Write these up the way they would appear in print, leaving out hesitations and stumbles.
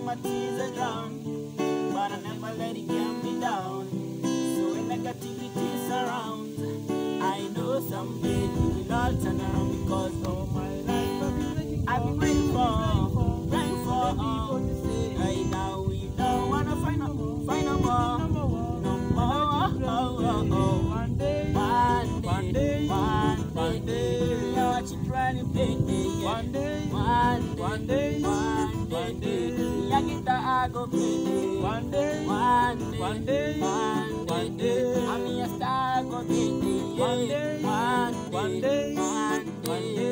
my tears are drowned, but I never let it get me down. So when negativity surrounds, I know someday it will all turn around because all my life I've been waiting for, praying for. Right now we don't wanna find no more, no more. One day, one day, one day, yeah, what you trying to play? One day, one day, one day, yeah, get the I go play. One day, one day, one day, I'm a star go play. One day, one day, one day.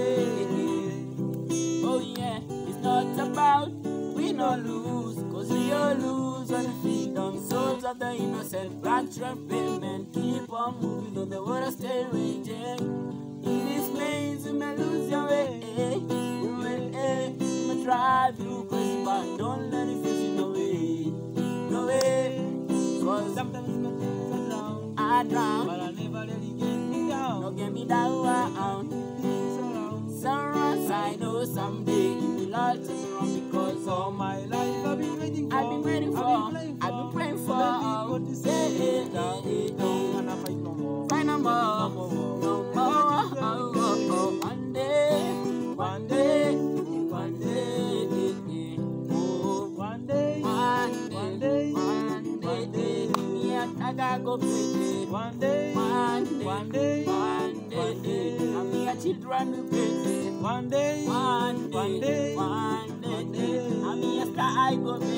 Oh yeah, it's not about we no lose, cause we all lose on the freedom. Souls of the innocent, black-strap payment. Keep on moving, though the water stay raging. In this maze, you may lose your way. You may drive you crazy, but don't let it face you no way. No way, cause sometimes my things are drown. I drown, but I never let it get me down. No get me down. Surrounds, I know someday you will all turn around because all my life I've been waiting for, I've been praying for. What to say? Don't wanna fight no more, no more. One day, one day, one day, oh, one day, one day, one day, yeah, I gotta go play. One day, one day, one day, I'm here children to play. One day, one day, one day, I'm here I go play.